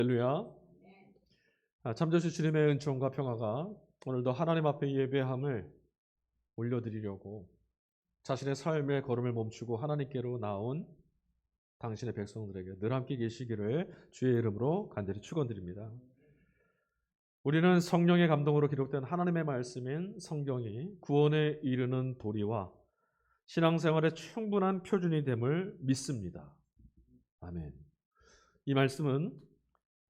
할렐루야. 참되신 주님의 은총과 평화가 오늘도 하나님 앞에 예배함을 올려드리려고 자신의 삶의 걸음을 멈추고 하나님께로 나온 당신의 백성들에게 늘 함께 계시기를 주의 이름으로 간절히 축원드립니다. 우리는 성령의 감동으로 기록된 하나님의 말씀인 성경이 구원에 이르는 도리와 신앙생활의 충분한 표준이 됨을 믿습니다. 아멘. 이 말씀은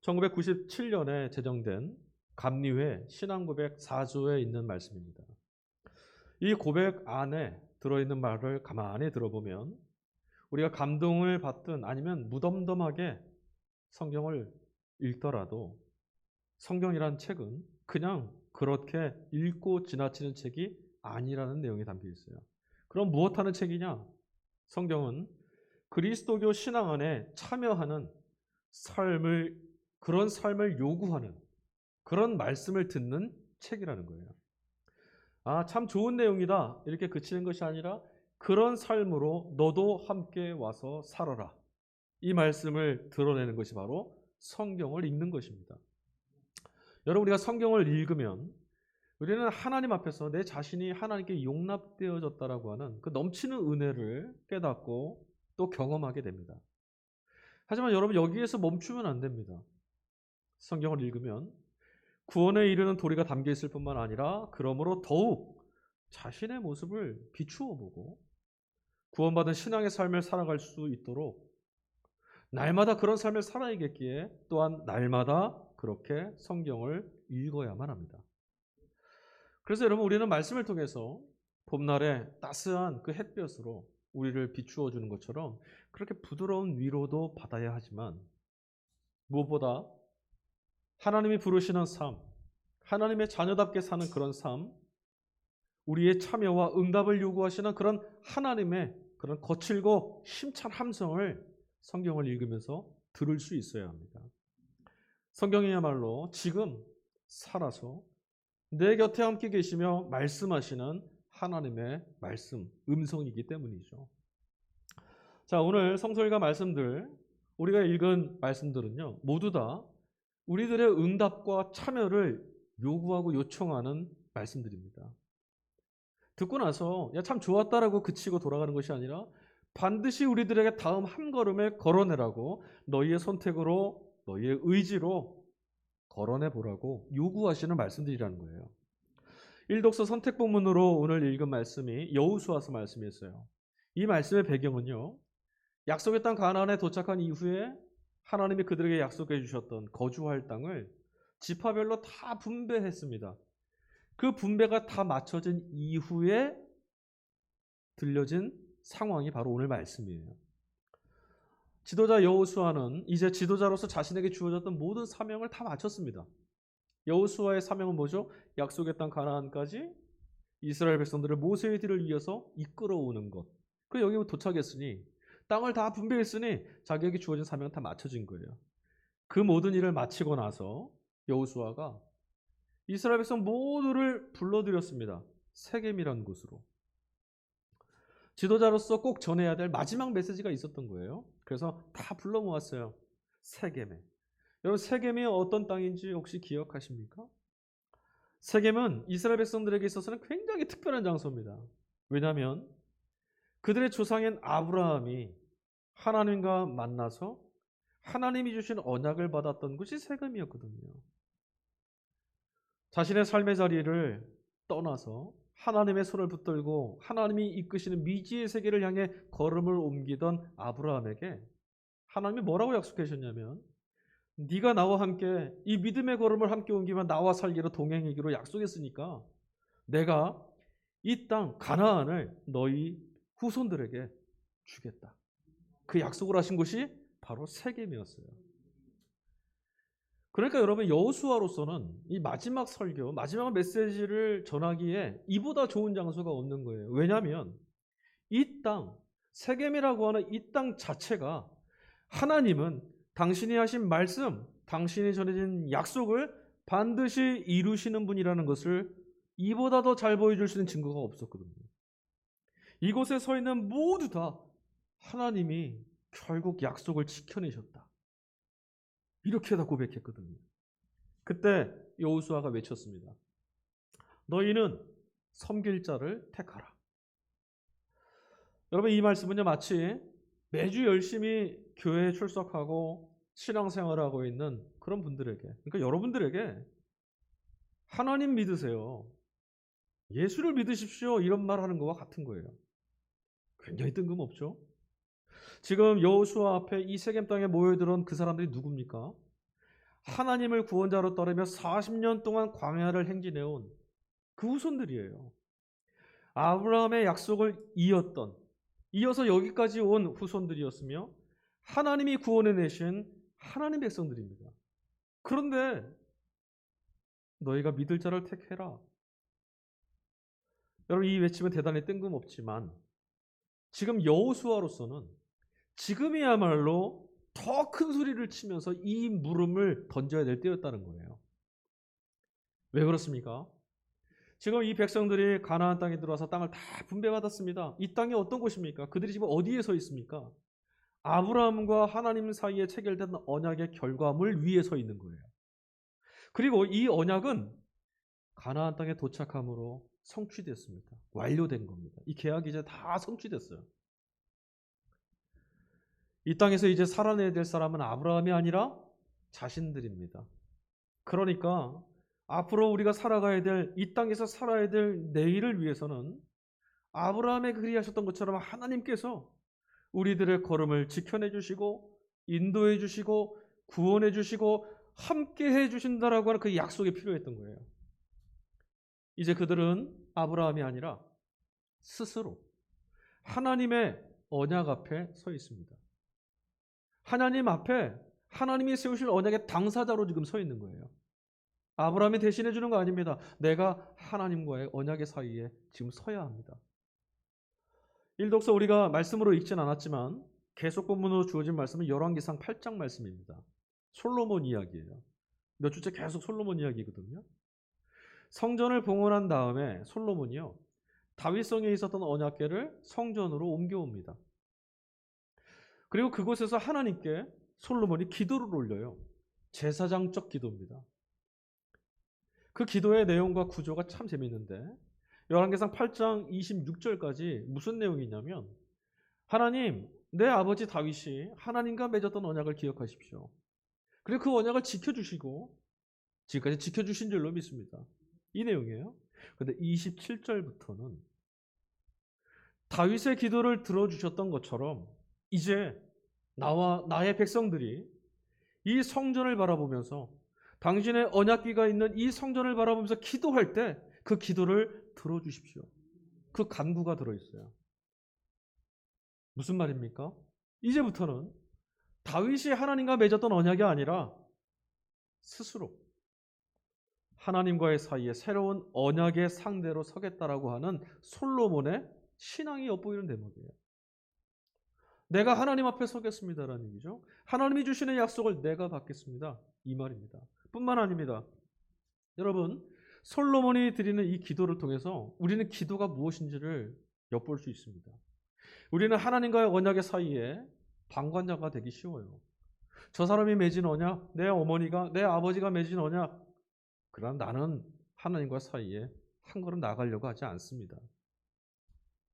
1997년에 제정된 감리회 신앙고백 4조에 있는 말씀입니다. 이 고백 안에 들어있는 말을 가만히 들어보면 우리가 감동을 받든 아니면 무덤덤하게 성경을 읽더라도 성경이란 책은 그냥 그렇게 읽고 지나치는 책이 아니라는 내용이 담겨 있어요. 그럼 무엇하는 책이냐? 성경은 그리스도교 신앙 안에 참여하는 그런 삶을 요구하는 그런 말씀을 듣는 책이라는 거예요. 참 좋은 내용이다 이렇게 그치는 것이 아니라 그런 삶으로 너도 함께 와서 살아라. 이 말씀을 드러내는 것이 바로 성경을 읽는 것입니다. 여러분, 우리가 성경을 읽으면 우리는 하나님 앞에서 내 자신이 하나님께 용납되어졌다라고 하는 그 넘치는 은혜를 깨닫고 또 경험하게 됩니다. 하지만 여러분, 여기에서 멈추면 안 됩니다. 성경을 읽으면 구원에 이르는 도리가 담겨 있을 뿐만 아니라 그러므로 더욱 자신의 모습을 비추어 보고 구원받은 신앙의 삶을 살아갈 수 있도록 날마다 그런 삶을 살아야겠기에 또한 날마다 그렇게 성경을 읽어야만 합니다. 그래서 여러분, 우리는 말씀을 통해서 봄날에 따스한 그 햇볕으로 우리를 비추어 주는 것처럼 그렇게 부드러운 위로도 받아야 하지만 무엇보다 하나님이 부르시는 삶, 하나님의 자녀답게 사는 그런 삶, 우리의 참여와 응답을 요구하시는 그런 하나님의 그런 거칠고 힘찬 함성을 성경을 읽으면서 들을 수 있어야 합니다. 성경이야말로 지금 살아서 내 곁에 함께 계시며 말씀하시는 하나님의 말씀, 음성이기 때문이죠. 자, 오늘 성서일과 말씀들, 우리가 읽은 말씀들은요, 모두 다 우리들의 응답과 참여를 요구하고 요청하는 말씀들입니다. 듣고 나서 참 좋았다라고 그치고 돌아가는 것이 아니라 반드시 우리들에게 다음 한 걸음을 걸어내라고 너희의 선택으로 너희의 의지로 걸어내보라고 요구하시는 말씀들이라는 거예요. 일독서 선택본문으로 오늘 읽은 말씀이 여호수아서 말씀이었어요. 이 말씀의 배경은요, 약속의 땅 가나안에 도착한 이후에 하나님이 그들에게 약속해 주셨던 거주할 땅을 지파별로 다 분배했습니다. 그 분배가 다 맞춰진 이후에 들려진 상황이 바로 오늘 말씀이에요. 지도자 여호수아는 이제 지도자로서 자신에게 주어졌던 모든 사명을 다 마쳤습니다. 여호수아의 사명은 뭐죠? 약속의 땅 가나안까지 이스라엘 백성들을 모세의 뒤를 이어서 이끌어오는 것. 그리고 여기 도착했으니 땅을 다 분배했으니 자기에게 주어진 사명은 다 맞춰진 거예요. 그 모든 일을 마치고 나서 여호수아가 이스라엘 백성 모두를 불러들였습니다. 세겜이라는 곳으로. 지도자로서 꼭 전해야 될 마지막 메시지가 있었던 거예요. 그래서 다 불러 모았어요. 세겜에. 여러분, 세겜이 어떤 땅인지 혹시 기억하십니까? 세겜은 이스라엘 백성들에게 있어서는 굉장히 특별한 장소입니다. 왜냐하면 그들의 조상인 아브라함이 하나님과 만나서 하나님이 주신 언약을 받았던 곳이 세겜이었거든요. 자신의 삶의 자리를 떠나서 하나님의 손을 붙들고 하나님이 이끄시는 미지의 세계를 향해 걸음을 옮기던 아브라함에게 하나님이 뭐라고 약속해 주셨냐면 네가 나와 함께 이 믿음의 걸음을 함께 옮기면 나와 살기로 동행하기로 약속했으니까 내가 이 땅 가나안을 너희 후손들에게 주겠다. 그 약속을 하신 곳이 바로 세겜이었어요. 그러니까 여러분, 여호수아로서는 이 마지막 설교, 마지막 메시지를 전하기에 이보다 좋은 장소가 없는 거예요. 왜냐하면 이 땅, 세겜이라고 하는 이 땅 자체가 하나님은 당신이 하신 말씀, 당신이 전해진 약속을 반드시 이루시는 분이라는 것을 이보다 더 잘 보여줄 수 있는 증거가 없었거든요. 이곳에 서 있는 모두 다 하나님이 결국 약속을 지켜내셨다. 이렇게 다 고백했거든요. 그때 여호수아가 외쳤습니다. 너희는 섬길 자를 택하라. 여러분, 이 말씀은요, 마치 매주 열심히 교회에 출석하고 신앙생활을 하고 있는 그런 분들에게, 그러니까 여러분들에게 하나님 믿으세요, 예수를 믿으십시오, 이런 말 하는 것과 같은 거예요. 굉장히 뜬금없죠? 지금 여호수아 앞에 이 세겜 땅에 모여들은 그 사람들이 누굽니까? 하나님을 구원자로 따르며 40년 동안 광야를 행진해온 그 후손들이에요. 아브라함의 약속을 이어서 여기까지 온 후손들이었으며 하나님이 구원해내신 하나님 백성들입니다. 그런데 너희가 믿을 자를 택해라. 여러분, 이 외침은 대단히 뜬금없지만 지금 여호수아로서는 지금이야말로 더 큰 소리를 치면서 이 물음을 던져야 될 때였다는 거예요. 왜 그렇습니까? 지금 이 백성들이 가나안 땅에 들어와서 땅을 다 분배받았습니다. 이 땅이 어떤 곳입니까? 그들이 지금 어디에 서 있습니까? 아브라함과 하나님 사이에 체결된 언약의 결과물 위에 서 있는 거예요. 그리고 이 언약은 가나안 땅에 도착함으로 성취됐습니다. 완료된 겁니다. 이 계약이 이제 다 성취됐어요. 이 땅에서 이제 살아내야 될 사람은 아브라함이 아니라 자신들입니다. 그러니까 앞으로 우리가 살아가야 될, 이 땅에서 살아야 될 내일을 위해서는 아브라함의 그리하셨던 것처럼 하나님께서 우리들의 걸음을 지켜내 주시고 인도해 주시고 구원해 주시고 함께 해 주신다라고 하는 그 약속이 필요했던 거예요. 이제 그들은 아브라함이 아니라 스스로 하나님의 언약 앞에 서 있습니다. 하나님 앞에 하나님이 세우실 언약의 당사자로 지금 서 있는 거예요. 아브라함이 대신해 주는 거 아닙니다. 내가 하나님과의 언약의 사이에 지금 서야 합니다. 일독서 우리가 말씀으로 읽진 않았지만 계속 본문으로 주어진 말씀은 열왕기상 8장 말씀입니다. 솔로몬 이야기예요. 몇 주째 계속 솔로몬 이야기거든요. 성전을 봉헌한 다음에 솔로몬이요, 다윗성에 있었던 언약궤를 성전으로 옮겨옵니다. 그리고 그곳에서 하나님께 솔로몬이 기도를 올려요. 제사장적 기도입니다. 그 기도의 내용과 구조가 참 재미있는데 열왕기상 8장 26절까지 무슨 내용이냐면, 하나님, 내 아버지 다윗이 하나님과 맺었던 언약을 기억하십시오. 그리고 그 언약을 지켜주시고 지금까지 지켜주신 줄로 믿습니다. 이 내용이에요. 그런데 27절부터는 다윗의 기도를 들어주셨던 것처럼 이제 나와 나의 백성들이 이 성전을 바라보면서, 당신의 언약궤가 있는 이 성전을 바라보면서 기도할 때 그 기도를 들어주십시오. 그 간구가 들어있어요. 무슨 말입니까? 이제부터는 다윗이 하나님과 맺었던 언약이 아니라 스스로 하나님과의 사이에 새로운 언약의 상대로 서겠다라고 하는 솔로몬의 신앙이 엿보이는 대목이에요. 내가 하나님 앞에 서겠습니다라는 얘기죠. 하나님이 주시는 약속을 내가 받겠습니다, 이 말입니다. 뿐만 아닙니다. 여러분, 솔로몬이 드리는 이 기도를 통해서 우리는 기도가 무엇인지를 엿볼 수 있습니다. 우리는 하나님과의 언약의 사이에 방관자가 되기 쉬워요. 저 사람이 맺은 언약, 내 어머니가, 내 아버지가 맺은 언약, 그럼 나는 하나님과 사이에 한 걸음 나가려고 하지 않습니다.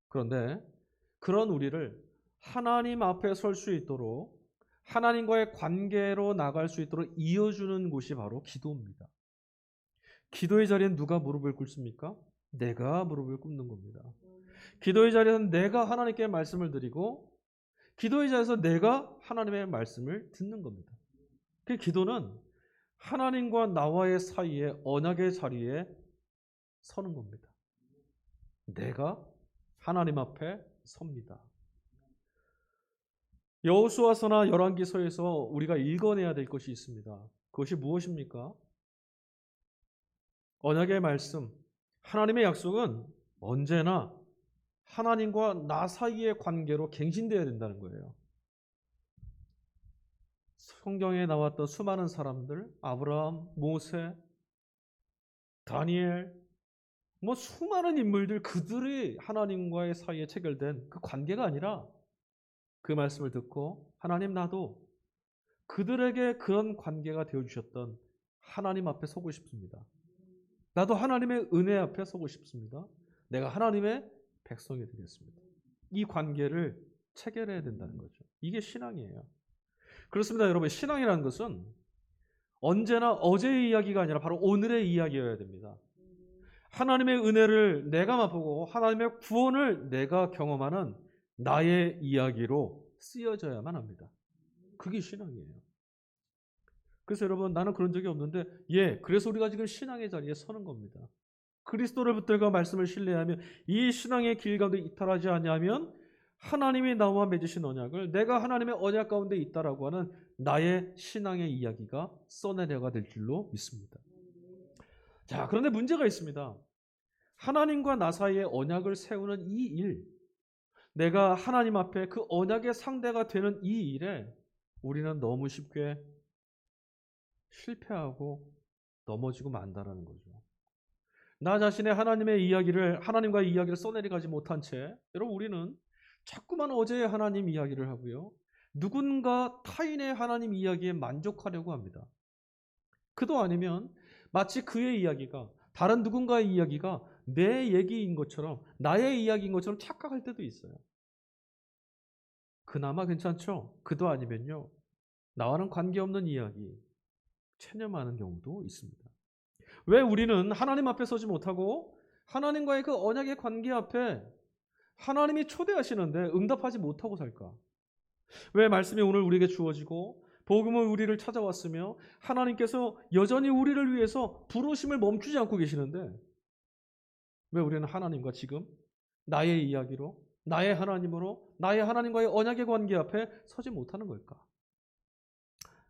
그런데 그런 우리를 하나님 앞에 설 수 있도록, 하나님과의 관계로 나갈 수 있도록 이어주는 곳이 바로 기도입니다. 기도의 자리엔 누가 무릎을 꿇습니까? 내가 무릎을 꿇는 겁니다. 기도의 자리에서는 내가 하나님께 말씀을 드리고, 기도의 자리에서 내가 하나님의 말씀을 듣는 겁니다. 그 기도는 하나님과 나와의 사이에 언약의 자리에 서는 겁니다. 내가 하나님 앞에 섭니다. 여호수아서나 열왕기서에서 우리가 읽어내야 될 것이 있습니다. 그것이 무엇입니까? 언약의 말씀, 하나님의 약속은 언제나 하나님과 나 사이의 관계로 갱신되어야 된다는 거예요. 성경에 나왔던 수많은 사람들, 아브라함, 모세, 다니엘, 수많은 인물들, 그들이 하나님과의 사이에 체결된 그 관계가 아니라 그 말씀을 듣고, 하나님, 나도 그들에게 그런 관계가 되어주셨던 하나님 앞에 서고 싶습니다. 나도 하나님의 은혜 앞에 서고 싶습니다. 내가 하나님의 백성이 되겠습니다. 이 관계를 체결해야 된다는 거죠. 이게 신앙이에요. 그렇습니다, 여러분. 신앙이라는 것은 언제나 어제의 이야기가 아니라 바로 오늘의 이야기여야 됩니다. 하나님의 은혜를 내가 맛보고 하나님의 구원을 내가 경험하는 나의 이야기로 쓰여져야만 합니다. 그게 신앙이에요. 그래서 여러분, 나는 그런 적이 없는데, 그래서 우리가 지금 신앙의 자리에 서는 겁니다. 그리스도를 붙들고 말씀을 신뢰하며 이 신앙의 길 가운데 이탈하지 않으면 하나님이 나와 맺으신 언약을 내가 하나님의 언약 가운데 있다라고 하는 나의 신앙의 이야기가 써내려가 될 줄로 믿습니다. 자, 그런데 문제가 있습니다. 하나님과 나 사이에 언약을 세우는 이 일, 내가 하나님 앞에 그 언약의 상대가 되는 이 일에 우리는 너무 쉽게 실패하고 넘어지고 만다라는 거죠. 나 자신의 하나님과의 이야기를 써내려가지 못한 채, 여러분, 우리는 자꾸만 어제의 하나님 이야기를 하고요. 누군가 타인의 하나님 이야기에 만족하려고 합니다. 그도 아니면 마치 그의 이야기가, 다른 누군가의 이야기가 내 얘기인 것처럼, 나의 이야기인 것처럼 착각할 때도 있어요. 그나마 괜찮죠? 그도 아니면요, 나와는 관계없는 이야기, 체념하는 경우도 있습니다. 왜 우리는 하나님 앞에 서지 못하고 하나님과의 그 언약의 관계 앞에 하나님이 초대하시는데 응답하지 못하고 살까? 왜 말씀이 오늘 우리에게 주어지고 복음은 우리를 찾아왔으며 하나님께서 여전히 우리를 위해서 부르심을 멈추지 않고 계시는데 왜 우리는 하나님과 지금 나의 이야기로, 나의 하나님으로, 나의 하나님과의 언약의 관계 앞에 서지 못하는 걸까?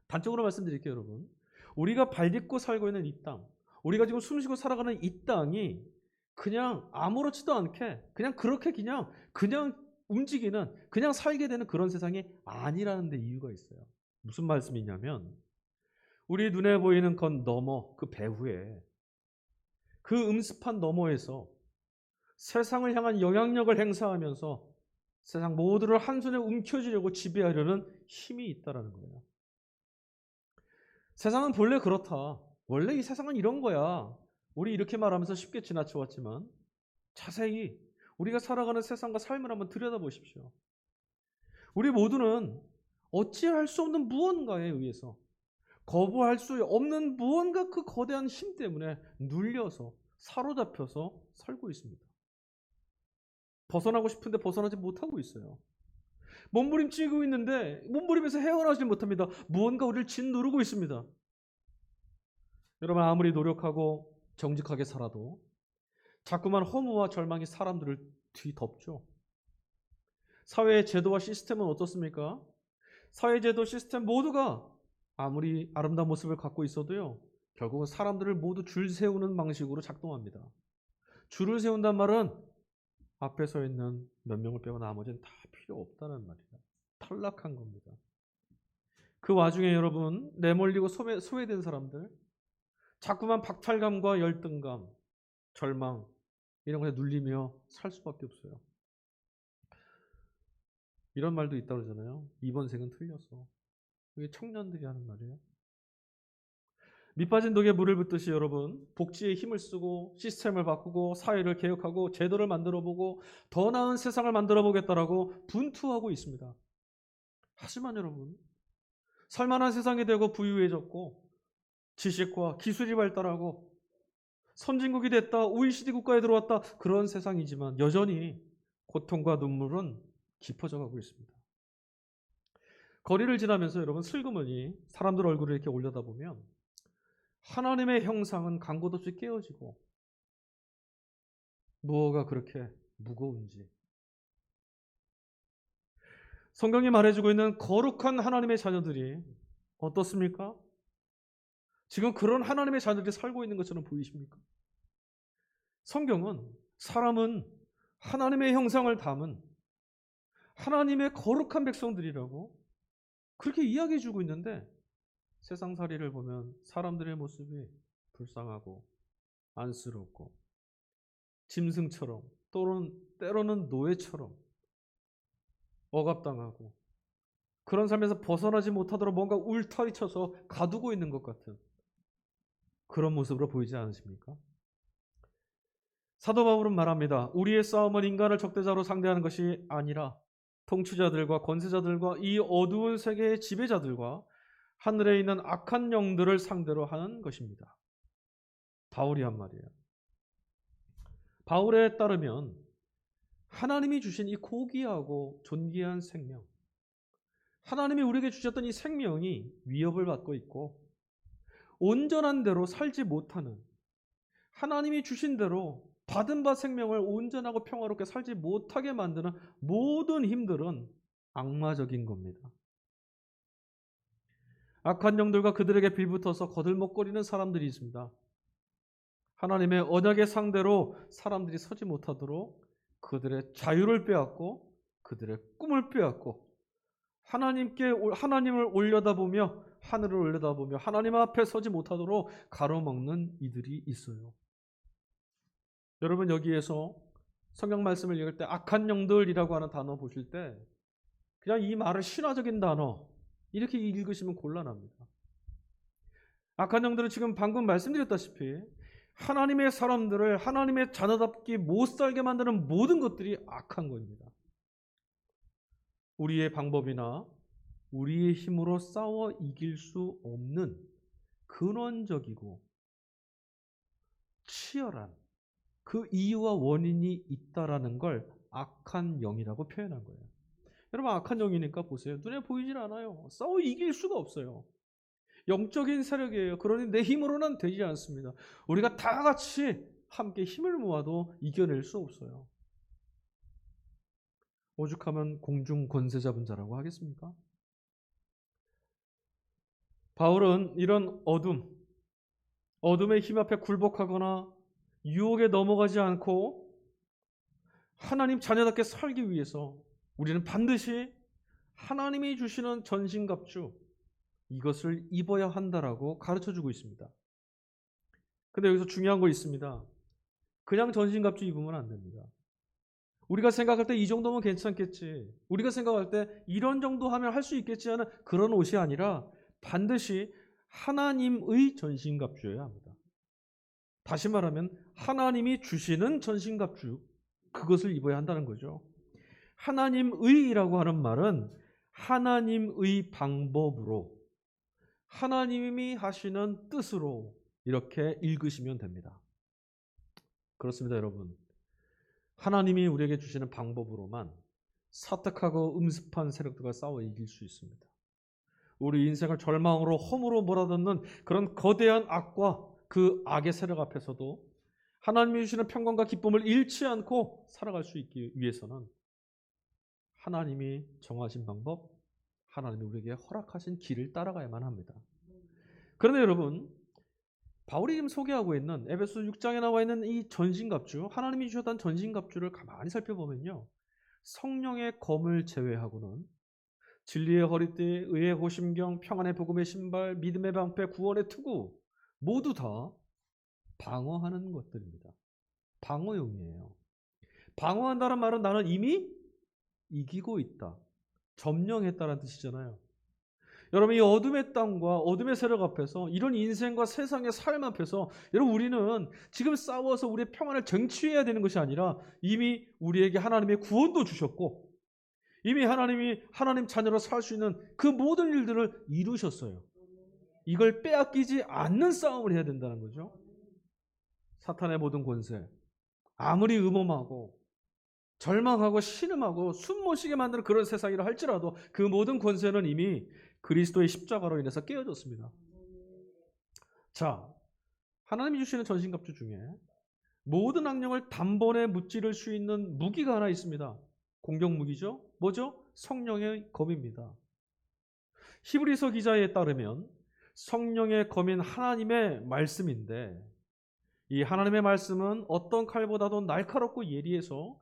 단적으로 말씀드릴게요, 여러분. 우리가 발 딛고 살고 있는 이 땅, 우리가 지금 숨쉬고 살아가는 이 땅이 그냥 아무렇지도 않게 그냥 움직이는, 그냥 살게 되는 그런 세상이 아니라는 데 이유가 있어요. 무슨 말씀이냐면 우리 눈에 보이는 건 너머, 그 배후에, 그 음습한 너머에서 세상을 향한 영향력을 행사하면서 세상 모두를 한 손에 움켜쥐려고 지배하려는 힘이 있다는 거예요. 세상은 본래 그렇다. 원래 이 세상은 이런 거야. 우리 이렇게 말하면서 쉽게 지나쳐왔지만 자세히 우리가 살아가는 세상과 삶을 한번 들여다보십시오. 우리 모두는 어찌할 수 없는 무언가에 의해서, 거부할 수 없는 무언가 그 거대한 힘 때문에 눌려서, 사로잡혀서 살고 있습니다. 벗어나고 싶은데 벗어나지 못하고 있어요. 몸부림치고 있는데 몸부림에서 헤어나지 못합니다. 무언가 우리를 짓누르고 있습니다. 여러분, 아무리 노력하고 정직하게 살아도 자꾸만 허무와 절망이 사람들을 뒤덮죠. 사회의 제도와 시스템은 어떻습니까? 사회제도 시스템 모두가 아무리 아름다운 모습을 갖고 있어도요, 결국은 사람들을 모두 줄 세우는 방식으로 작동합니다. 줄을 세운단 말은 앞에 서 있는 몇 명을 빼고 나머지는 다 필요 없다는 말이에요. 탈락한 겁니다. 그 와중에 여러분, 내몰리고 소외된 사람들, 자꾸만 박탈감과 열등감, 절망, 이런 것에 눌리며 살 수밖에 없어요. 이런 말도 있다고 그러잖아요. 이번 생은 틀렸어. 이게 청년들이 하는 말이에요. 밑빠진 독에 물을 붓듯이 여러분, 복지에 힘을 쓰고 시스템을 바꾸고 사회를 개혁하고 제도를 만들어보고 더 나은 세상을 만들어보겠다라고 분투하고 있습니다. 하지만 여러분, 살만한 세상이 되고 부유해졌고 지식과 기술이 발달하고 선진국이 됐다, OECD 국가에 들어왔다, 그런 세상이지만 여전히 고통과 눈물은 깊어져 가고 있습니다. 거리를 지나면서 여러분, 슬그머니 사람들 얼굴을 이렇게 올려다보면 하나님의 형상은 간곳 없이 깨어지고 무엇가 그렇게 무거운지, 성경이 말해주고 있는 거룩한 하나님의 자녀들이 어떻습니까? 지금 그런 하나님의 자녀들이 살고 있는 것처럼 보이십니까? 성경은 사람은 하나님의 형상을 담은 하나님의 거룩한 백성들이라고 그렇게 이야기해주고 있는데, 세상살이를 보면 사람들의 모습이 불쌍하고 안쓰럽고 짐승처럼, 또는 때로는 노예처럼 억압당하고 그런 삶에서 벗어나지 못하도록 뭔가 울타리 쳐서 가두고 있는 것 같은 그런 모습으로 보이지 않으십니까? 사도 바울은 말합니다. 우리의 싸움은 인간을 적대자로 상대하는 것이 아니라 통치자들과 권세자들과 이 어두운 세계의 지배자들과 하늘에 있는 악한 영들을 상대로 하는 것입니다. 바울이 한 말이에요. 바울에 따르면 하나님이 주신 이 고귀하고 존귀한 생명, 하나님이 우리에게 주셨던 이 생명이 위협을 받고 있고 온전한 대로 살지 못하는, 하나님이 주신 대로 받은 바 생명을 온전하고 평화롭게 살지 못하게 만드는 모든 힘들은 악마적인 겁니다. 악한 영들과 그들에게 빌붙어서 거들먹거리는 사람들이 있습니다. 하나님의 언약의 상대로 사람들이 서지 못하도록 그들의 자유를 빼앗고 그들의 꿈을 빼앗고 하나님을 올려다보며 하늘을 올려다보며 하나님 앞에 서지 못하도록 가로막는 이들이 있어요. 여러분, 여기에서 성경 말씀을 읽을 때 악한 영들이라고 하는 단어 보실 때 그냥 이 말을 신화적인 단어 이렇게 읽으시면 곤란합니다. 악한 영들은 지금 방금 말씀드렸다시피 하나님의 사람들을 하나님의 자녀답게 못 살게 만드는 모든 것들이 악한 겁니다. 우리의 방법이나 우리의 힘으로 싸워 이길 수 없는 근원적이고 치열한 그 이유와 원인이 있다라는 걸 악한 영이라고 표현한 거예요. 여러분, 악한 영이니까 보세요. 눈에 보이질 않아요. 싸워 이길 수가 없어요. 영적인 세력이에요. 그러니 내 힘으로는 되지 않습니다. 우리가 다 같이 함께 힘을 모아도 이겨낼 수 없어요. 오죽하면 공중 권세 잡은 자라고 하겠습니까? 바울은 이런 어둠의 힘 앞에 굴복하거나 유혹에 넘어가지 않고 하나님 자녀답게 살기 위해서 우리는 반드시 하나님이 주시는 전신갑주 이것을 입어야 한다라고 가르쳐주고 있습니다. 근데 여기서 중요한 거 있습니다. 그냥 전신갑주 입으면 안 됩니다. 우리가 생각할 때 이 정도면 괜찮겠지, 우리가 생각할 때 이런 정도 하면 할 수 있겠지 하는 그런 옷이 아니라 반드시 하나님의 전신갑주여야 합니다. 다시 말하면 하나님이 주시는 전신갑주, 그것을 입어야 한다는 거죠. 하나님의라고 하는 말은 하나님의 방법으로, 하나님이 하시는 뜻으로 이렇게 읽으시면 됩니다. 그렇습니다, 여러분. 하나님이 우리에게 주시는 방법으로만 사특하고 음습한 세력들과 싸워 이길 수 있습니다. 우리 인생을 절망으로 허무로 몰아넣는 그런 거대한 악과 그 악의 세력 앞에서도 하나님이 주시는 평강과 기쁨을 잃지 않고 살아갈 수 있기 위해서는 하나님이 정하신 방법, 하나님이 우리에게 허락하신 길을 따라가야만 합니다. 그런데 여러분, 바울이 지금 소개하고 있는 에베소 6장에 나와 있는 이 전신갑주, 하나님이 주셨던 전신갑주를 가만히 살펴보면요, 성령의 검을 제외하고는 진리의 허리띠, 의의 호심경, 평안의 복음의 신발, 믿음의 방패, 구원의 투구 모두 다 방어하는 것들입니다. 방어용이에요. 방어한다는 말은 나는 이미 이기고 있다, 점령했다는 뜻이잖아요. 여러분, 이 어둠의 땅과 어둠의 세력 앞에서, 이런 인생과 세상의 삶 앞에서 여러분, 우리는 지금 싸워서 우리의 평안을 쟁취해야 되는 것이 아니라 이미 우리에게 하나님의 구원도 주셨고 이미 하나님이 하나님 자녀로 살 수 있는 그 모든 일들을 이루셨어요. 이걸 빼앗기지 않는 싸움을 해야 된다는 거죠. 사탄의 모든 권세, 아무리 음험하고 절망하고 신음하고 숨 못 쉬게 만드는 그런 세상이라 할지라도 그 모든 권세는 이미 그리스도의 십자가로 인해서 깨어졌습니다. 자, 하나님이 주시는 전신갑주 중에 모든 악령을 단번에 무찌를 수 있는 무기가 하나 있습니다. 공격 무기죠. 뭐죠? 성령의 검입니다. 히브리서 기자에 따르면 성령의 검인 하나님의 말씀인데, 이 하나님의 말씀은 어떤 칼보다도 날카롭고 예리해서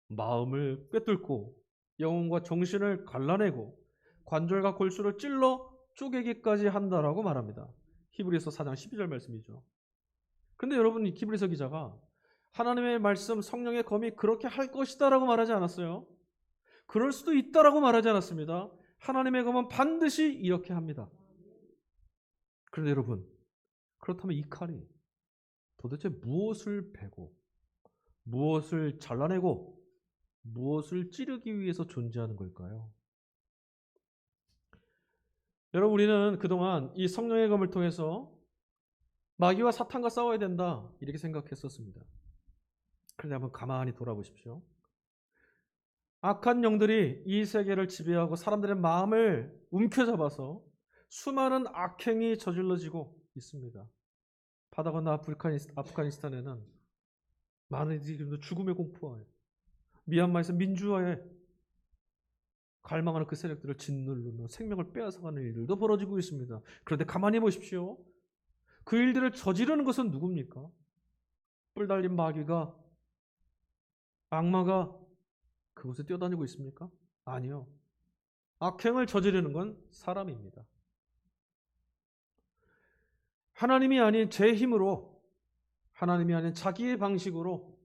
마음을 꿰뚫고 영혼과 정신을 갈라내고 관절과 골수를 찔러 쪼개기까지 한다라고 말합니다. 히브리서 4장 12절 말씀이죠. 그런데 여러분, 이 히브리서 기자가 하나님의 말씀, 성령의 검이 그렇게 할 것이다 라고 말하지 않았어요. 그럴 수도 있다라고 말하지 않았습니다. 하나님의 검은 반드시 이렇게 합니다. 그런데 여러분, 그렇다면 이 칼이 도대체 무엇을 베고 무엇을 잘라내고 무엇을 찌르기 위해서 존재하는 걸까요? 여러분, 우리는 그동안 이 성령의 검을 통해서 마귀와 사탄과 싸워야 된다 이렇게 생각했었습니다. 그런데 한번 가만히 돌아보십시오. 악한 영들이 이 세계를 지배하고 사람들의 마음을 움켜잡아서 수많은 악행이 저질러지고 있습니다. 바다 건너 아프가니스탄에는 많은 이들이 죽음의 공포와에, 미얀마에서 민주화에 갈망하는 그 세력들을 짓누르는 생명을 빼앗아가는 일들도 벌어지고 있습니다. 그런데 가만히 보십시오. 그 일들을 저지르는 것은 누굽니까? 뿔 달린 마귀가, 악마가 그곳에 뛰어다니고 있습니까? 아니요. 악행을 저지르는 건 사람입니다. 하나님이 아닌 제 힘으로, 하나님이 아닌 자기의 방식으로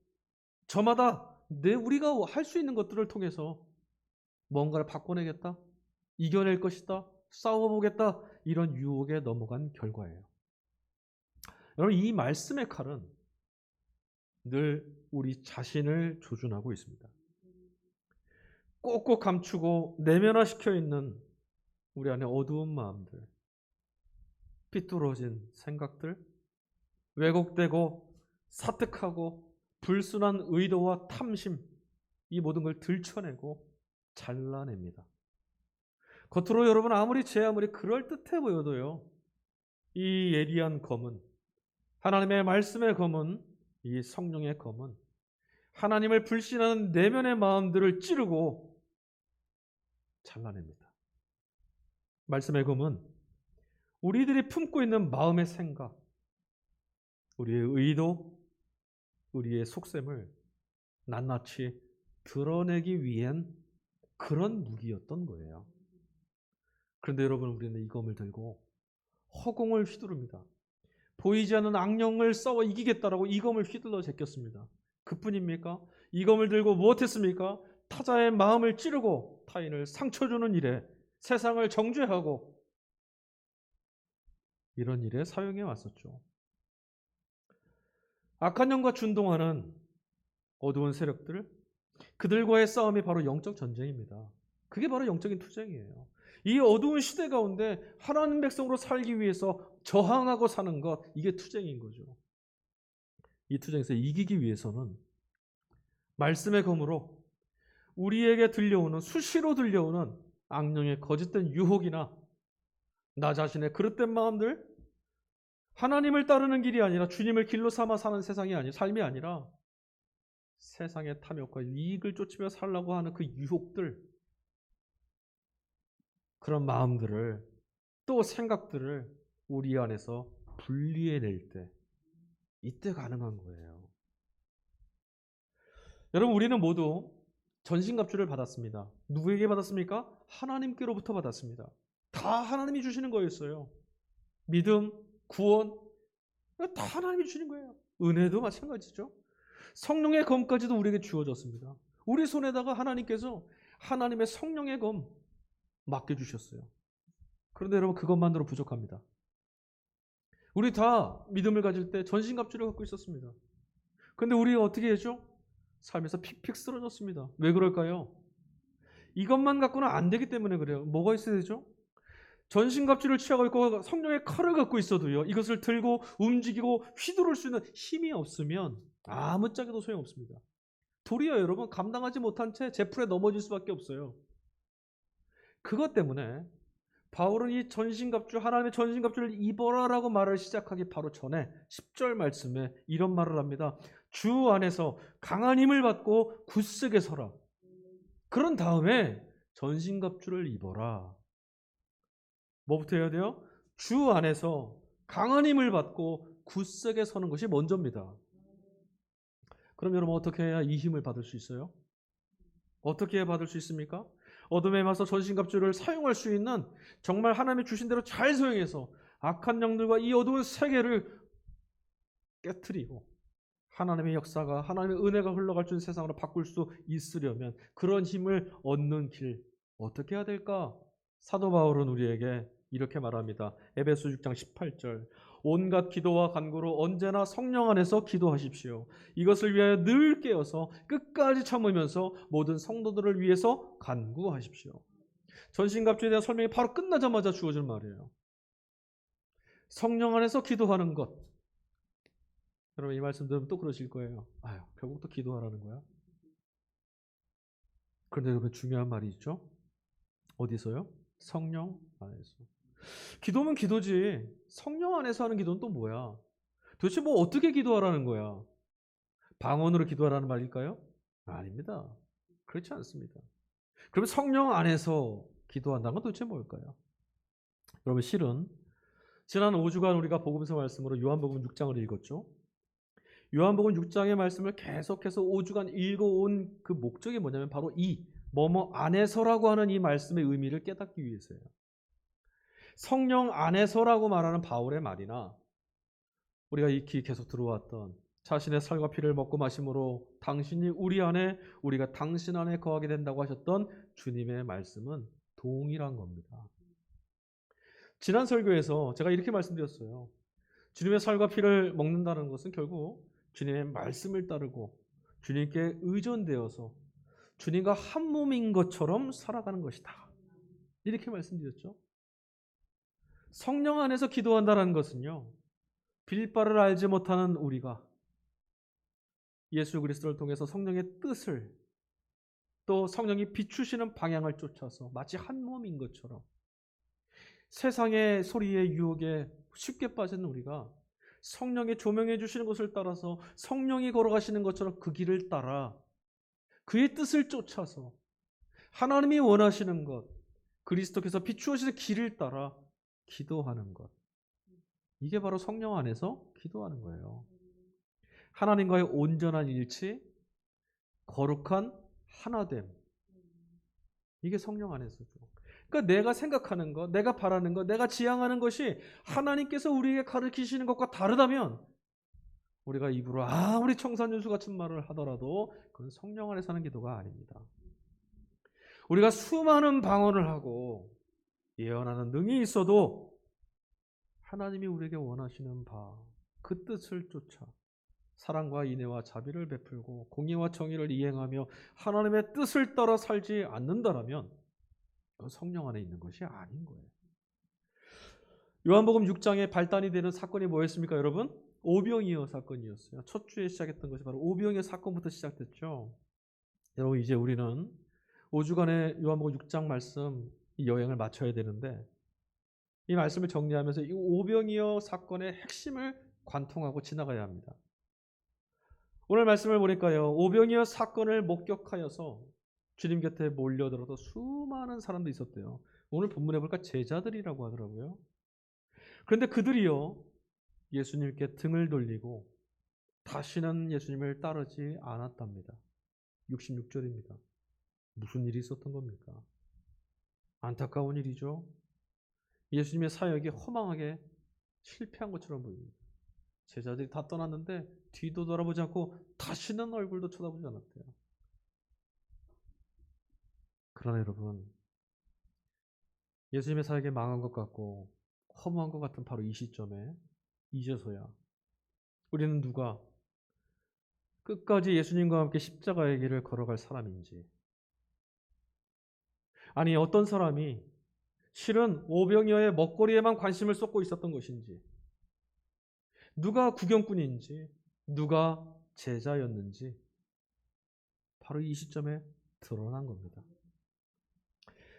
저마다 우리가 할 수 있는 것들을 통해서 뭔가를 바꿔내겠다, 이겨낼 것이다, 싸워보겠다, 이런 유혹에 넘어간 결과예요. 여러분, 이 말씀의 칼은 늘 우리 자신을 조준하고 있습니다. 꼭꼭 감추고 내면화시켜 있는 우리 안에 어두운 마음들, 삐뚤어진 생각들, 왜곡되고 사특하고 불순한 의도와 탐심, 이 모든 걸 들춰내고 잘라냅니다. 겉으로 여러분 아무리 그럴듯해 보여도요, 이 예리한 검은, 하나님의 말씀의 검은, 이 성령의 검은 하나님을 불신하는 내면의 마음들을 찌르고 잘라냅니다. 말씀의 검은 우리들이 품고 있는 마음의 생각, 우리의 의도, 우리의 속셈을 낱낱이 드러내기 위한 그런 무기였던 거예요. 그런데 여러분, 우리는 이 검을 들고 허공을 휘두릅니다. 보이지 않는 악령을 싸워 이기겠다라고 이 검을 휘둘러 제꼈습니다. 그뿐입니까? 이 검을 들고 무엇했습니까? 타자의 마음을 찌르고 타인을 상처 주는 일에, 세상을 정죄하고 이런 일에 사용해 왔었죠. 악한 영과 준동하는 어두운 세력들, 그들과의 싸움이 바로 영적 전쟁입니다. 그게 바로 영적인 투쟁이에요. 이 어두운 시대 가운데 하나님 백성으로 살기 위해서 저항하고 사는 것, 이게 투쟁인 거죠. 이 투쟁에서 이기기 위해서는 말씀의 검으로 우리에게 수시로 들려오는 악령의 거짓된 유혹이나 나 자신의 그릇된 마음들, 하나님을 따르는 길이 아니라 주님을 길로 삼아 사는 삶이 아니라 세상의 탐욕과 이익을 쫓으며 살라고 하는 그 유혹들, 그런 마음들을, 또 생각들을 우리 안에서 분리해낼 때, 이때 가능한 거예요. 여러분, 우리는 모두 전신갑주를 받았습니다. 누구에게 받았습니까? 하나님께로부터 받았습니다. 다 하나님이 주시는 거였어요. 믿음, 구원, 다 하나님이 주시는 거예요. 은혜도 마찬가지죠. 성령의 검까지도 우리에게 주어졌습니다. 우리 손에다가 하나님께서 하나님의 성령의 검 맡겨주셨어요. 그런데 여러분, 그것만으로 부족합니다. 우리 다 믿음을 가질 때 전신갑주를 갖고 있었습니다. 그런데 우리가 어떻게 했죠? 삶에서 픽픽 쓰러졌습니다. 왜 그럴까요? 이것만 갖고는 안 되기 때문에 그래요. 뭐가 있어야 되죠? 전신갑주를 취하고 있고 성령의 칼을 갖고 있어도요, 이것을 들고 움직이고 휘두를 수 있는 힘이 없으면 아무짝에도 소용없습니다. 도리어 여러분, 감당하지 못한 채 제풀에 넘어질 수밖에 없어요. 그것 때문에 바울은 이 전신갑주, 하나님의 전신갑주를 입어라라고 말을 시작하기 바로 전에 10절 말씀에 이런 말을 합니다. 주 안에서 강한 힘을 받고 굳세게 서라. 그런 다음에 전신갑주를 입어라. 뭐부터 해야 돼요? 주 안에서 강한 힘을 받고 굳세게 서는 것이 먼저입니다. 그럼 여러분, 어떻게 해야 이 힘을 받을 수 있어요? 어떻게 해야 받을 수 있습니까? 어둠에 맞서 전신갑주를 사용할 수 있는, 정말 하나님이 주신 대로 잘 사용해서 악한 영들과 이 어두운 세계를 깨트리고 하나님의 역사가, 하나님의 은혜가 흘러갈 수 있는 세상으로 바꿀 수 있으려면 그런 힘을 얻는 길, 어떻게 해야 될까? 사도 바울은 우리에게 이렇게 말합니다. 에베소 6장 18절. 온갖 기도와 간구로 언제나 성령 안에서 기도하십시오. 이것을 위하여 늘 깨어서 끝까지 참으면서 모든 성도들을 위해서 간구하십시오. 전신갑주에 대한 설명이 바로 끝나자마자 주어진 말이에요. 성령 안에서 기도하는 것. 여러분 이 말씀 들으면 또 그러실 거예요. 아유, 결국 또 기도하라는 거야. 그런데 여러분 중요한 말이 있죠. 어디서요? 성령 안에서. 기도면 기도지. 성령 안에서 하는 기도는 또 뭐야? 도대체 뭐 어떻게 기도하라는 거야? 방언으로 기도하라는 말일까요? 아닙니다. 그렇지 않습니다. 그러면 성령 안에서 기도한다는 건 도대체 뭘까요? 여러분 실은 지난 5주간 우리가 복음서 말씀으로 요한복음 6장을 읽었죠. 요한복음 6장의 말씀을 계속해서 5주간 읽어온 그 목적이 뭐냐면 바로 이 뭐뭐 안에서라고 하는 이 말씀의 의미를 깨닫기 위해서예요. 성령 안에서라고 말하는 바울의 말이나 우리가 익히 계속 들어왔던 자신의 살과 피를 먹고 마심으로 당신이 우리 안에 우리가 당신 안에 거하게 된다고 하셨던 주님의 말씀은 동일한 겁니다. 지난 설교에서 제가 이렇게 말씀드렸어요. 주님의 살과 피를 먹는다는 것은 결국 주님의 말씀을 따르고 주님께 의존되어서 주님과 한 몸인 것처럼 살아가는 것이다. 이렇게 말씀드렸죠. 성령 안에서 기도한다는 것은요. 빌 바를 알지 못하는 우리가 예수 그리스도를 통해서 성령의 뜻을 또 성령이 비추시는 방향을 쫓아서 마치 한 몸인 것처럼 세상의 소리의 유혹에 쉽게 빠진 우리가 성령이 조명해 주시는 것을 따라서 성령이 걸어가시는 것처럼 그 길을 따라 그의 뜻을 쫓아서 하나님이 원하시는 것, 그리스도께서 비추어주시는 길을 따라 기도하는 것. 이게 바로 성령 안에서 기도하는 거예요. 하나님과의 온전한 일치, 거룩한 하나됨. 이게 성령 안에서죠. 그러니까 내가 생각하는 것, 내가 바라는 것, 내가 지향하는 것이 하나님께서 우리에게 가르치시는 것과 다르다면 우리가 입으로 아무리 청산유수 같은 말을 하더라도 그건 성령 안에서 하는 기도가 아닙니다. 우리가 수많은 방언을 하고 예언하는 능이 있어도 하나님이 우리에게 원하시는 바, 그 뜻을 쫓아 사랑과 인애와 자비를 베풀고 공의와 정의를 이행하며 하나님의 뜻을 따라 살지 않는다라면 그건 성령 안에 있는 것이 아닌 거예요. 요한복음 6장에 발단이 되는 사건이 뭐였습니까, 여러분? 오병이어 사건이었어요. 첫 주에 시작했던 것이 바로 오병이어 사건부터 시작됐죠. 여러분 이제 우리는 5주간의 요한복음 6장 말씀 이 여행을 마쳐야 되는데 이 말씀을 정리하면서 이 오병이어 사건의 핵심을 관통하고 지나가야 합니다. 오늘 말씀을 보니까요. 오병이어 사건을 목격하여서 주님 곁에 몰려들어서 수많은 사람들이 있었대요. 오늘 본문에 보니까 제자들이라고 하더라고요. 그런데 그들이요. 예수님께 등을 돌리고 다시는 예수님을 따르지 않았답니다. 66절입니다. 무슨 일이 있었던 겁니까? 안타까운 일이죠. 예수님의 사역이 허망하게 실패한 것처럼 보입니다. 제자들이 다 떠났는데 뒤도 돌아보지 않고 다시는 얼굴도 쳐다보지 않았대요. 그러나 여러분, 예수님의 사역이 망한 것 같고 허무한 것 같은 바로 이 시점에 이제서야 우리는 누가 끝까지 예수님과 함께 십자가의 길을 걸어갈 사람인지, 아니 어떤 사람이 실은 오병이어의 먹거리에만 관심을 쏟고 있었던 것인지, 누가 구경꾼인지, 누가 제자였는지 바로 이 시점에 드러난 겁니다.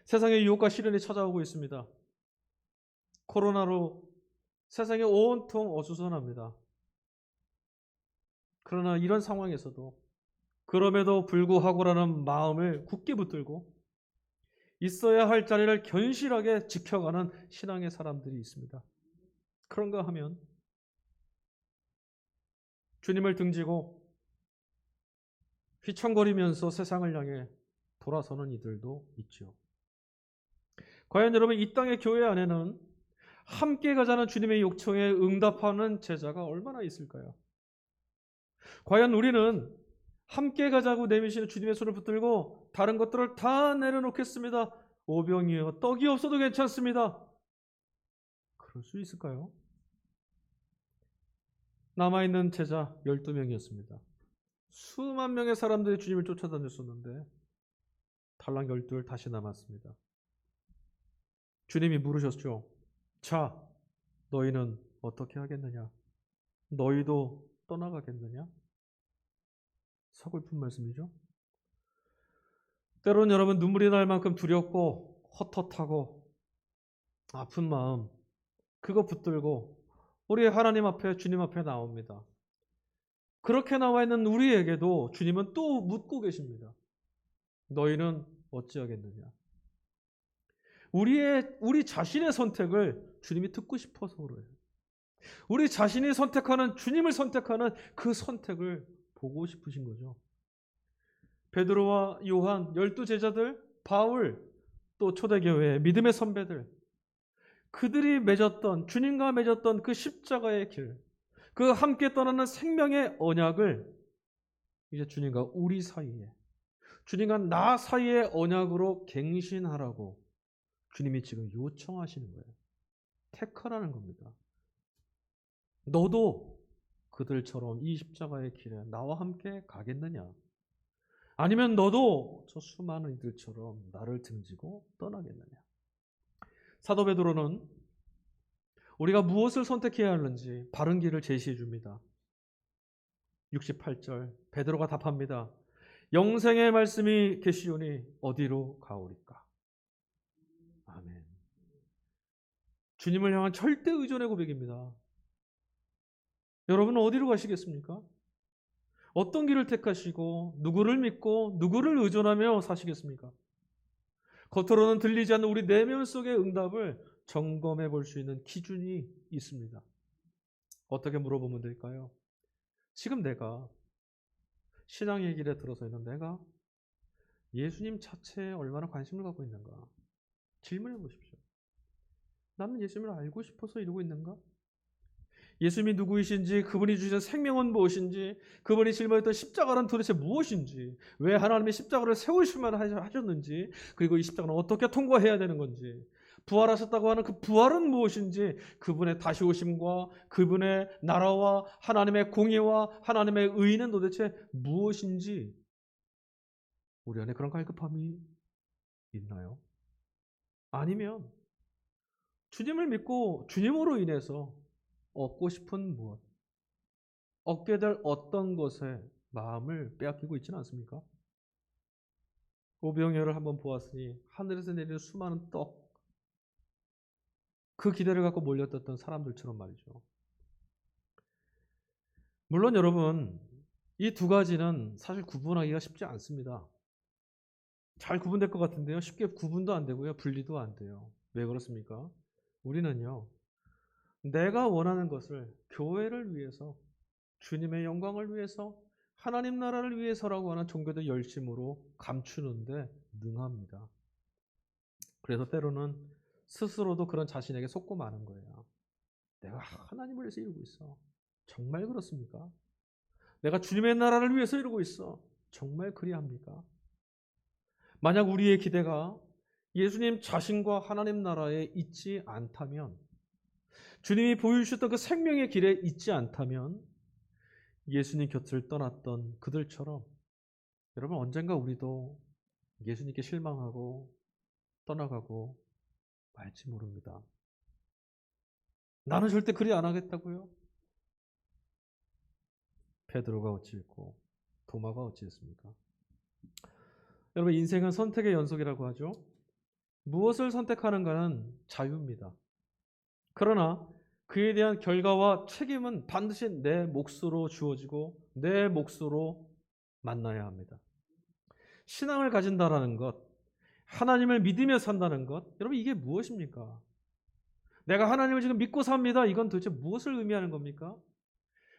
세상의 유혹과 시련이 찾아오고 있습니다. 코로나로 세상이 온통 어수선합니다. 그러나 이런 상황에서도 그럼에도 불구하고라는 마음을 굳게 붙들고 있어야 할 자리를 견실하게 지켜가는 신앙의 사람들이 있습니다. 그런가 하면 주님을 등지고 휘청거리면서 세상을 향해 돌아서는 이들도 있죠. 과연 여러분 이 땅의 교회 안에는 함께 가자는 주님의 요청에 응답하는 제자가 얼마나 있을까요? 과연 우리는 함께 가자고 내미시는 주님의 손을 붙들고 다른 것들을 다 내려놓겠습니다. 오병이어 떡이 없어도 괜찮습니다. 그럴 수 있을까요? 남아있는 제자 12명이었습니다. 수만 명의 사람들이 주님을 쫓아다녔었는데 달랑 12을 다시 남았습니다. 주님이 물으셨죠. 자, 너희는 어떻게 하겠느냐? 너희도 떠나가겠느냐? 서글픈 말씀이죠. 때로는 여러분 눈물이 날 만큼 두렵고 헛헛하고 아픈 마음 그거 붙들고 우리 하나님 앞에 주님 앞에 나옵니다. 그렇게 나와 있는 우리에게도 주님은 또 묻고 계십니다. 너희는 어찌하겠느냐? 우리 자신의 선택을 주님이 듣고 싶어서 그래요. 우리 자신이 선택하는 주님을 선택하는 그 선택을 보고 싶으신 거죠. 베드로와 요한, 12제자들, 바울, 또 초대교회의 믿음의 선배들, 그들이 맺었던 주님과 맺었던 그 십자가의 길, 그 함께 떠나는 생명의 언약을 이제 주님과 우리 사이에, 주님과 나 사이의 언약으로 갱신하라고 주님이 지금 요청하시는 거예요. 택하라는 겁니다. 너도 그들처럼 이 십자가의 길에 나와 함께 가겠느냐? 아니면 너도 저 수많은 이들처럼 나를 등지고 떠나겠느냐? 사도 베드로는 우리가 무엇을 선택해야 하는지 바른 길을 제시해 줍니다. 68절 베드로가 답합니다. 영생의 말씀이 계시오니 어디로 가오리까? 아멘. 주님을 향한 절대 의존의 고백입니다. 여러분은 어디로 가시겠습니까? 어떤 길을 택하시고 누구를 믿고 누구를 의존하며 사시겠습니까? 겉으로는 들리지 않는 우리 내면 속의 응답을 점검해 볼 수 있는 기준이 있습니다. 어떻게 물어보면 될까요? 지금 내가 신앙의 길에 들어서 있는 내가 예수님 자체에 얼마나 관심을 갖고 있는가? 질문해 보십시오. 나는 예수님을 알고 싶어서 이러고 있는가? 예수님이 누구이신지, 그분이 주신 생명은 무엇인지, 그분이 짊어졌던 십자가는 도대체 무엇인지, 왜 하나님의 십자가를 세우시면 하셨는지, 그리고 이 십자가는 어떻게 통과해야 되는 건지, 부활하셨다고 하는 그 부활은 무엇인지, 그분의 다시 오심과 그분의 나라와 하나님의 공의와 하나님의 의는 도대체 무엇인지 우리 안에 그런 갈급함이 있나요? 아니면 주님을 믿고 주님으로 인해서 얻고 싶은 무엇, 얻게 될 어떤 것에 마음을 빼앗기고 있지는 않습니까? 오병이어를 한번 보았으니 하늘에서 내리는 수많은 떡, 그 기대를 갖고 몰려들었던 사람들처럼 말이죠. 물론 여러분, 이 두 가지는 사실 구분하기가 쉽지 않습니다. 잘 구분될 것 같은데요. 쉽게 구분도 안 되고요. 분리도 안 돼요. 왜 그렇습니까? 우리는요. 내가 원하는 것을 교회를 위해서, 주님의 영광을 위해서, 하나님 나라를 위해서라고 하는 종교적 열심으로 감추는데 능합니다. 그래서 때로는 스스로도 그런 자신에게 속고 마는 거예요. 내가 하나님을 위해서 이루고 있어. 정말 그렇습니까? 내가 주님의 나라를 위해서 이루고 있어. 정말 그리합니까? 만약 우리의 기대가 예수님 자신과 하나님 나라에 있지 않다면, 주님이 보여주셨던 그 생명의 길에 있지 않다면 예수님 곁을 떠났던 그들처럼 여러분 언젠가 우리도 예수님께 실망하고 떠나가고 말지 모릅니다. 나는 절대 그리 안 하겠다고요? 베드로가 어찌했고 도마가 어찌했습니까? 여러분 인생은 선택의 연속이라고 하죠. 무엇을 선택하는가는 자유입니다. 그러나 그에 대한 결과와 책임은 반드시 내 몫으로 주어지고 내 몫으로 만나야 합니다. 신앙을 가진다라는 것, 하나님을 믿으며 산다는 것, 여러분 이게 무엇입니까? 내가 하나님을 지금 믿고 삽니다. 이건 도대체 무엇을 의미하는 겁니까?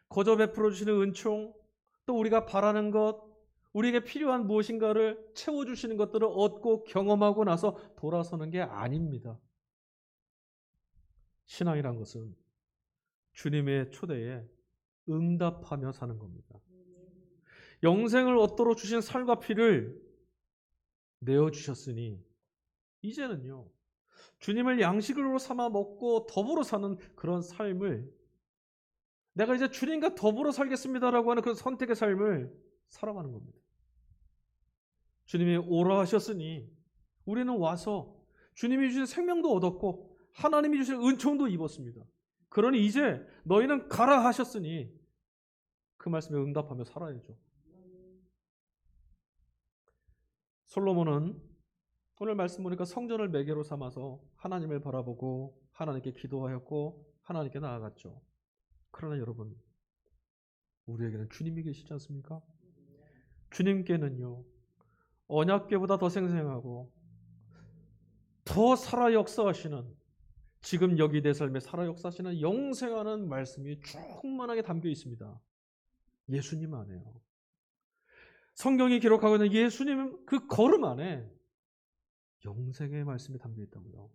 거저 베풀어 주시는 은총, 또 우리가 바라는 것, 우리에게 필요한 무엇인가를 채워주시는 것들을 얻고 경험하고 나서 돌아서는 게 아닙니다. 신앙이란 것은 주님의 초대에 응답하며 사는 겁니다. 영생을 얻도록 주신 살과 피를 내어주셨으니 이제는요, 주님을 양식으로 삼아 먹고 더불어 사는 그런 삶을, 내가 이제 주님과 더불어 살겠습니다라고 하는 그 선택의 삶을 살아가는 겁니다. 주님이 오라 하셨으니 우리는 와서 주님이 주신 생명도 얻었고 하나님이 주신 은총도 입었습니다. 그러니 이제 너희는 가라 하셨으니 그 말씀에 응답하며 살아야죠. 솔로몬은 오늘 말씀 보니까 성전을 매개로 삼아서 하나님을 바라보고 하나님께 기도하였고 하나님께 나아갔죠. 그러나 여러분, 우리에게는 주님이 계시지 않습니까? 주님께는요, 언약궤보다 더 생생하고 더 살아 역사하시는, 지금 여기 내 삶에 살아 역사하시는 영생하는 말씀이 충만하게 담겨 있습니다. 예수님 안에요. 성경이 기록하고 있는 예수님 그 걸음 안에 영생의 말씀이 담겨 있다고요.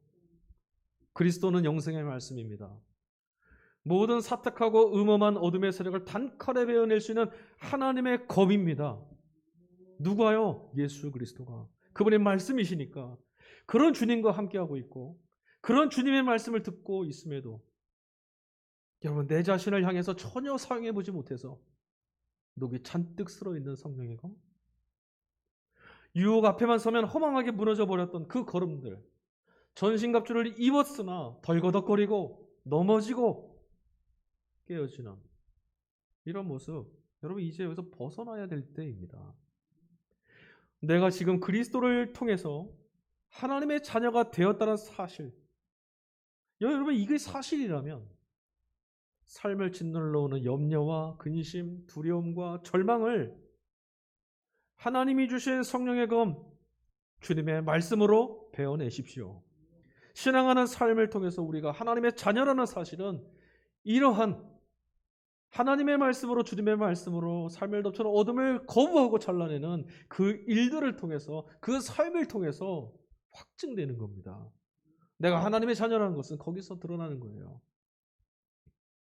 그리스도는 영생의 말씀입니다. 모든 사택하고 음험한 어둠의 세력을 단칼에 베어낼 수 있는 하나님의 검입니다. 누가요? 예수 그리스도가. 그분의 말씀이시니까. 그런 주님과 함께하고 있고 그런 주님의 말씀을 듣고 있음에도 여러분, 내 자신을 향해서 전혀 사용해보지 못해서 녹이 잔뜩 쓸어있는 성령의 검, 유혹 앞에만 서면 허망하게 무너져 버렸던 그 걸음들, 전신갑주를 입었으나 덜거덕거리고 넘어지고 깨어지는 이런 모습, 여러분 이제 여기서 벗어나야 될 때입니다. 내가 지금 그리스도를 통해서 하나님의 자녀가 되었다는 사실, 여러분 이게 사실이라면 삶을 짓눌러 오는 염려와 근심, 두려움과 절망을 하나님이 주신 성령의 검, 주님의 말씀으로 베어내십시오. 신앙하는 삶을 통해서 우리가 하나님의 자녀라는 사실은 이러한 하나님의 말씀으로, 주님의 말씀으로 삶을 덮쳐는 어둠을 거부하고 잘라내는 그 일들을 통해서, 그 삶을 통해서 확증되는 겁니다. 내가 하나님의 자녀라는 것은 거기서 드러나는 거예요.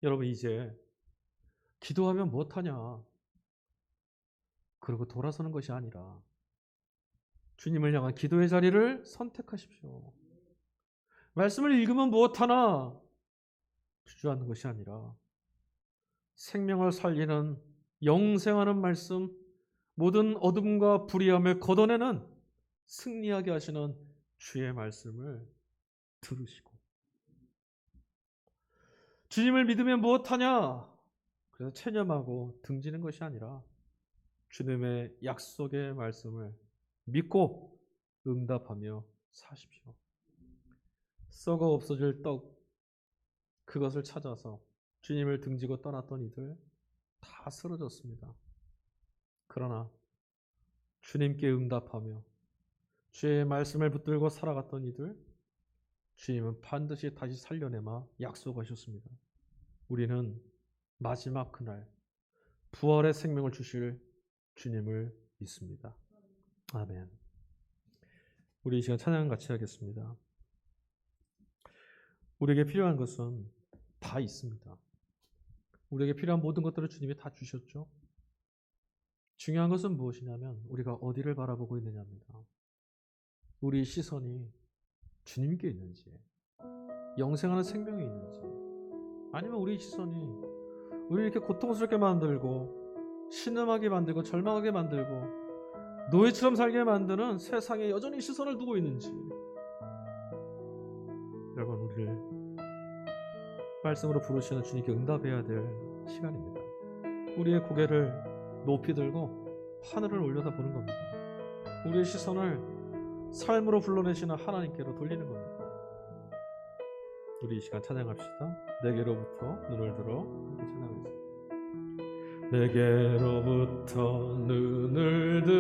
여러분 이제 기도하면 못하냐, 그러고 돌아서는 것이 아니라 주님을 향한 기도의 자리를 선택하십시오. 말씀을 읽으면 무엇하나 주저앉는 것이 아니라 생명을 살리는 영생하는 말씀, 모든 어둠과 불의함을 걷어내는 승리하게 하시는 주의 말씀을 들으시고, 주님을 믿으면 무엇하냐, 그래서 체념하고 등지는 것이 아니라 주님의 약속의 말씀을 믿고 응답하며 사십시오. 썩어 없어질 떡, 그것을 찾아서 주님을 등지고 떠났던 이들 다 쓰러졌습니다. 그러나 주님께 응답하며 주의 말씀을 붙들고 살아갔던 이들, 주님은 반드시 다시 살려내마 약속하셨습니다. 우리는 마지막 그날 부활의 생명을 주실 주님을 믿습니다. 아멘. 우리 이 시간 찬양 같이 하겠습니다. 우리에게 필요한 것은 다 있습니다. 우리에게 필요한 모든 것들을 주님이 다 주셨죠. 중요한 것은 무엇이냐면 우리가 어디를 바라보고 있느냐입니다. 우리 시선이 주님께 있는지, 영생하는 생명에 있는지, 아니면 우리 시선이 우리 이렇게 고통스럽게 만들고 신음하게 만들고 절망하게 만들고 노예처럼 살게 만드는 세상에 여전히 시선을 두고 있는지, 여러분 우리를 말씀으로 부르시는 주님께 응답해야 될 시간입니다. 우리의 고개를 높이 들고 하늘을 올려다보는 겁니다. 우리의 시선을 삶으로 불러내시는 하나님께로 돌리는 겁니다. 우리 이 시간 찬양합시다. 내게로부터 눈을 들어 함께 찬양하겠습니다. 내게로부터 눈을 들어